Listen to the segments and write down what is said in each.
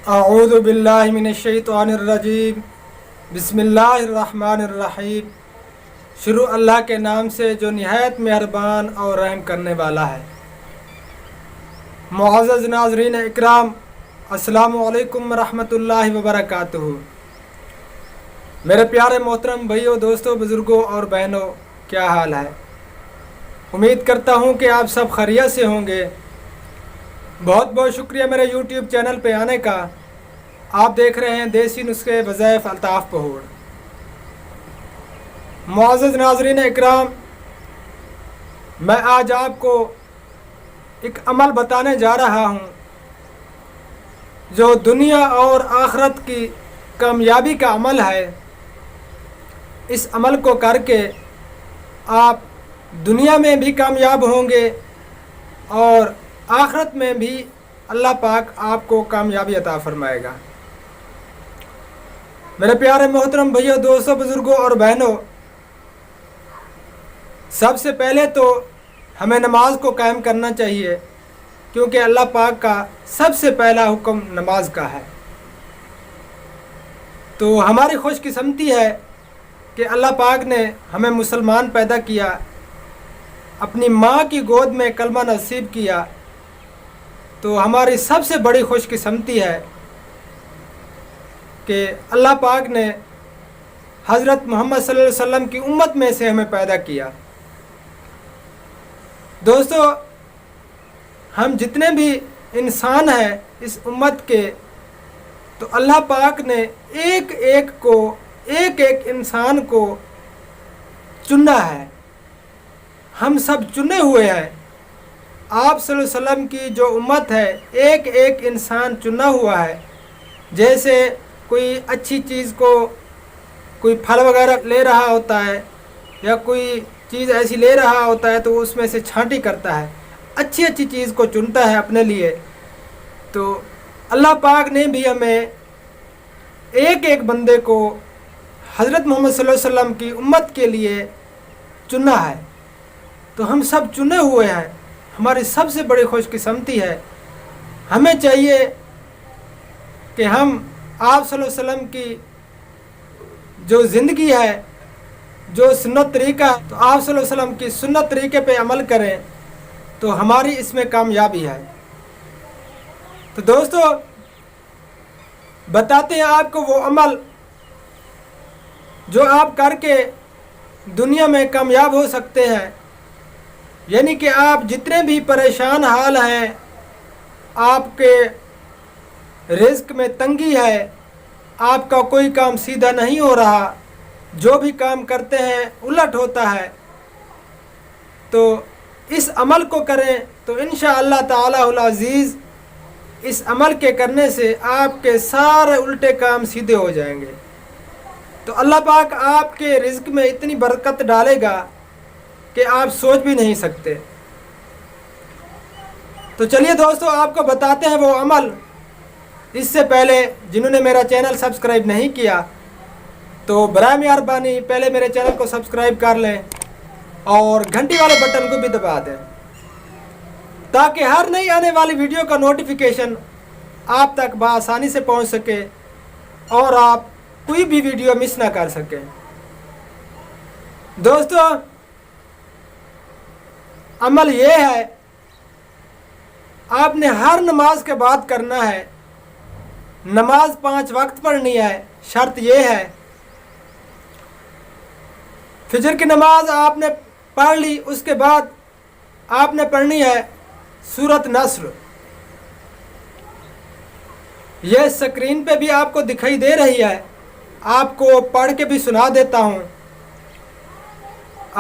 اعوذ باللہ من الشیطان الرجیم بسم اللہ الرحمن الرحیم۔ شروع اللہ کے نام سے جو نہایت مہربان اور رحم کرنے والا ہے۔ معزز ناظرین اکرام، السلام علیکم ورحمۃ اللہ وبرکاتہ۔ میرے پیارے محترم بھائیوں، دوستوں، بزرگوں اور بہنوں، کیا حال ہے؟ امید کرتا ہوں کہ آپ سب خیریت سے ہوں گے۔ بہت بہت شکریہ میرے یوٹیوب چینل پہ آنے کا۔ آپ دیکھ رہے ہیں دیسی نسخے وظائف الطاف پہوڑ۔ معزز ناظرین اکرام، میں آج آپ کو ایک عمل بتانے جا رہا ہوں جو دنیا اور آخرت کی کامیابی کا عمل ہے۔ اس عمل کو کر کے آپ دنیا میں بھی کامیاب ہوں گے اور آخرت میں بھی اللہ پاک آپ کو کامیابی عطا فرمائے گا۔ میرے پیارے محترم بھائیوں، دوستوں، بزرگوں اور بہنوں، سب سے پہلے تو ہمیں نماز کو قائم کرنا چاہیے، کیونکہ اللہ پاک کا سب سے پہلا حکم نماز کا ہے۔ تو ہماری خوش قسمتی ہے کہ اللہ پاک نے ہمیں مسلمان پیدا کیا، اپنی ماں کی گود میں کلمہ نصیب کیا۔ تو ہماری سب سے بڑی خوش قسمتی ہے کہ اللہ پاک نے حضرت محمد صلی اللہ علیہ وسلم کی امت میں سے ہمیں پیدا کیا۔ دوستو، ہم جتنے بھی انسان ہیں اس امت کے، تو اللہ پاک نے ایک ایک انسان کو چنا ہے۔ ہم سب چنے ہوئے ہیں۔ آپ صلی اللہ علیہ وسلم کی جو امت ہے، ایک ایک انسان چنا ہوا ہے۔ جیسے کوئی اچھی چیز کو، کوئی پھل وغیرہ لے رہا ہوتا ہے یا کوئی چیز ایسی لے رہا ہوتا ہے تو اس میں سے چھانٹی کرتا ہے، اچھی اچھی چیز کو چنتا ہے اپنے لیے۔ تو اللہ پاک نے بھی ہمیں ایک ایک بندے کو حضرت محمد صلی اللہ علیہ وسلم کی امت کے لیے چنا ہے۔ تو ہم سب چنے ہوئے ہیں۔ ہماری سب سے بڑی خوش قسمتی ہے۔ ہمیں چاہیے کہ ہم آپ صلی اللہ علیہ وسلم کی جو زندگی ہے، جو سنت طریقہ ہے، تو آپ صلی اللہ علیہ وسلم کی سنت طریقے پہ عمل کریں تو ہماری اس میں کامیابی ہے۔ تو دوستو، بتاتے ہیں آپ کو وہ عمل جو آپ کر کے دنیا میں کامیاب ہو سکتے ہیں۔ یعنی کہ آپ جتنے بھی پریشان حال ہیں، آپ کے رزق میں تنگی ہے، آپ کا کوئی کام سیدھا نہیں ہو رہا، جو بھی کام کرتے ہیں الٹ ہوتا ہے، تو اس عمل کو کریں تو انشاءاللہ تعالی العزیز اس عمل کے کرنے سے آپ کے سارے الٹے کام سیدھے ہو جائیں گے۔ تو اللہ پاک آپ کے رزق میں اتنی برکت ڈالے گا کہ آپ سوچ بھی نہیں سکتے۔ تو چلیے دوستو، آپ کو بتاتے ہیں وہ عمل۔ اس سے پہلے جنہوں نے میرا چینل سبسکرائب نہیں کیا تو برائے مہربانی پہلے میرے چینل کو سبسکرائب کر لیں اور گھنٹی والے بٹن کو بھی دبا دیں، تاکہ ہر نئی آنے والی ویڈیو کا نوٹیفیکیشن آپ تک بآسانی سے پہنچ سکے اور آپ کوئی بھی ویڈیو مس نہ کر سکیں۔ دوستو، عمل یہ ہے، آپ نے ہر نماز کے بعد کرنا ہے۔ نماز 5 وقت پڑھنی ہے۔ شرط یہ ہے، فجر کی نماز آپ نے پڑھ لی، اس کے بعد آپ نے پڑھنی ہے سورۃ نصر۔ یہ سکرین پہ بھی آپ کو دکھائی دے رہی ہے، آپ کو پڑھ کے بھی سنا دیتا ہوں۔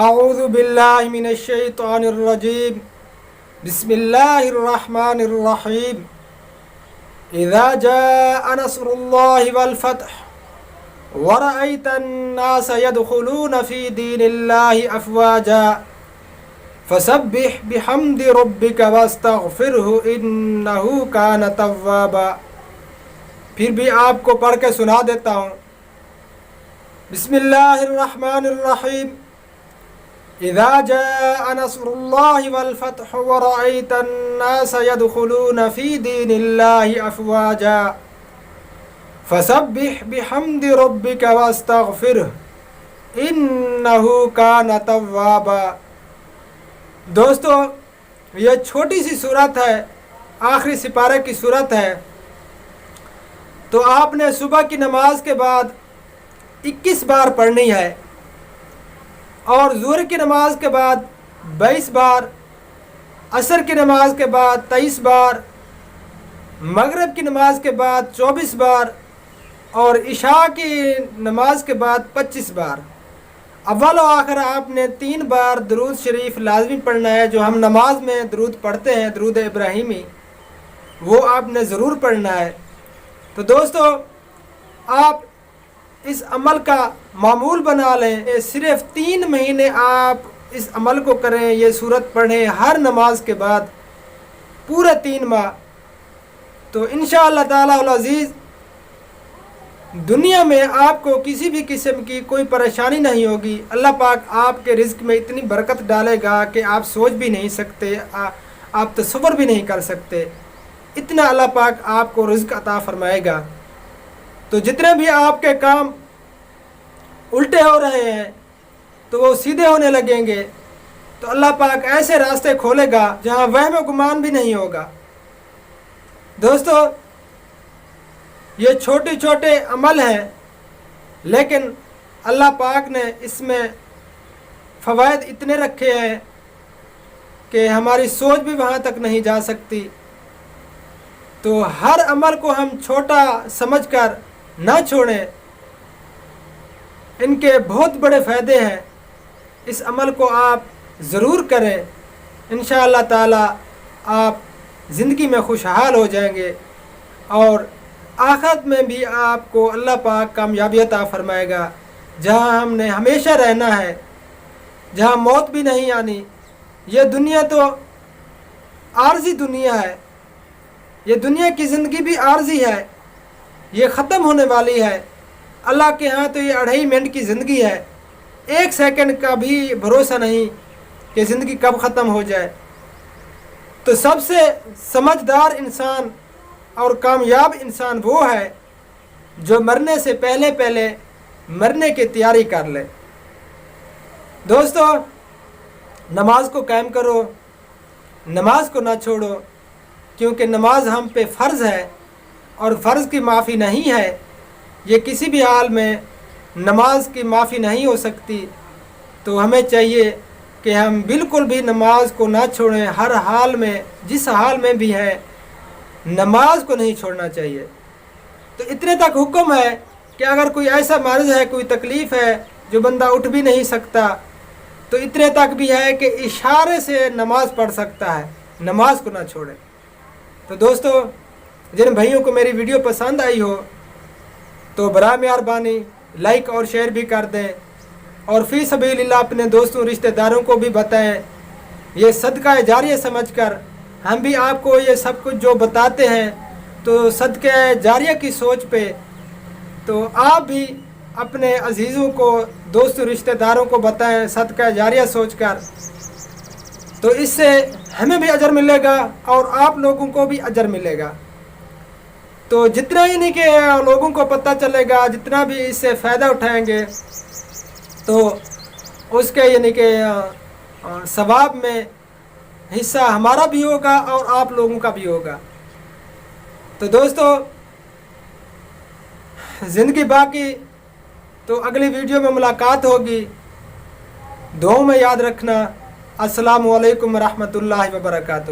اعوذ باللہ من الشیطان الرجیم، بسم اللہ الرحمن الرحیم۔ اذا جاء نصر اللہ والفتح ورأيت الناس يدخلون في دين الله أفواجا فسبح بحمد ربك واستغفره إنه كان توابا۔ پھر بھی آپ کو پڑھ کے سنا دیتا ہوں۔ بسم اللہ الرحمن الرحیم۔ اذا جاء نصر الله والفتح ورأيت الناس يدخلون في دين الله أفواجا فسبح بحمد ربک واستغفرہ انہ کان توابا۔ دوستو یہ چھوٹی سی سورت ہے، آخری سپارے کی سورت ہے، تو آپ نے صبح کی نماز کے بعد 21 بار پڑھنی ہے، اور ظہر کی نماز کے بعد 22 بار، عصر کی نماز کے بعد 23 بار، مغرب کی نماز کے بعد 24 بار، اور عشاء کی نماز کے بعد 25 بار۔ اول و آخر آپ نے 3 بار درود شریف لازمی پڑھنا ہے، جو ہم نماز میں درود پڑھتے ہیں، درود ابراہیمی، وہ آپ نے ضرور پڑھنا ہے۔ تو دوستو آپ اس عمل کا معمول بنا لیں، صرف 3 مہینے آپ اس عمل کو کریں، یہ سورت پڑھیں ہر نماز کے بعد پورے 3 ماہ، تو انشاءاللہ تعالی العزیز دنیا میں آپ کو کسی بھی قسم کی کوئی پریشانی نہیں ہوگی۔ اللہ پاک آپ کے رزق میں اتنی برکت ڈالے گا کہ آپ سوچ بھی نہیں سکتے، آپ تصور بھی نہیں کر سکتے، اتنا اللہ پاک آپ کو رزق عطا فرمائے گا۔ تو جتنے بھی آپ کے کام الٹے ہو رہے ہیں تو وہ سیدھے ہونے لگیں گے، تو اللہ پاک ایسے راستے کھولے گا جہاں وہم و گمان بھی نہیں ہوگا۔ دوستو یہ چھوٹے چھوٹے عمل ہیں، لیکن اللہ پاک نے اس میں فوائد اتنے رکھے ہیں کہ ہماری سوچ بھی وہاں تک نہیں جا سکتی۔ تو ہر عمل کو ہم چھوٹا سمجھ کر نہ چھوڑیں، ان کے بہت بڑے فائدے ہیں، اس عمل کو آپ ضرور کریں، انشاءاللہ تعالی آپ زندگی میں خوشحال ہو جائیں گے، اور آخرت میں بھی آپ کو اللہ پاک کامیابی عطا فرمائے گا، جہاں ہم نے ہمیشہ رہنا ہے، جہاں موت بھی نہیں آنی۔ یہ دنیا تو عارضی دنیا ہے، یہ دنیا کی زندگی بھی عارضی ہے، یہ ختم ہونے والی ہے۔ اللہ کے ہاں تو یہ 2.5 منٹ کی زندگی ہے، 1 سیکنڈ کا بھی بھروسہ نہیں کہ زندگی کب ختم ہو جائے۔ تو سب سے سمجھدار انسان اور کامیاب انسان وہ ہے جو مرنے سے پہلے پہلے مرنے کی تیاری کر لے۔ دوستو نماز کو قائم کرو، نماز کو نہ چھوڑو، کیونکہ نماز ہم پہ فرض ہے، اور فرض کی معافی نہیں ہے، یہ کسی بھی حال میں نماز کی معافی نہیں ہو سکتی۔ تو ہمیں چاہیے کہ ہم بالکل بھی نماز کو نہ چھوڑیں، ہر حال میں، جس حال میں بھی ہے نماز کو نہیں چھوڑنا چاہیے۔ تو اتنے تک حکم ہے کہ اگر کوئی ایسا مرض ہے، کوئی تکلیف ہے جو بندہ اٹھ بھی نہیں سکتا، تو اتنے تک بھی ہے کہ اشارے سے نماز پڑھ سکتا ہے، نماز کو نہ چھوڑے۔ تو دوستو جن بھائیوں کو میری ویڈیو پسند آئی ہو تو برائے مہربانی لائک اور شیئر بھی کر دیں، اور فی سبیل اللہ اپنے دوستوں رشتہ داروں کو بھی بتائیں، یہ صدقہ جاریہ سمجھ کر ہم بھی آپ کو یہ سب کچھ جو بتاتے ہیں تو صدقہ جاریہ کی سوچ پہ، تو آپ بھی اپنے عزیزوں کو، دوستوں رشتہ داروں کو بتائیں صدقہ جاریہ سوچ کر، تو اس سے ہمیں بھی اجر ملے گا اور آپ لوگوں کو بھی اجر ملے گا۔ تو جتنا یعنی کہ لوگوں کو پتہ چلے گا، جتنا بھی اس سے فائدہ اٹھائیں گے، تو اس کے یعنی کہ ثواب میں حصہ ہمارا بھی ہوگا اور آپ لوگوں کا بھی ہوگا۔ تو دوستو زندگی باقی، تو اگلی ویڈیو میں ملاقات ہوگی، دعاؤں میں یاد رکھنا۔ السلام علیکم ورحمۃ اللہ وبرکاتہ۔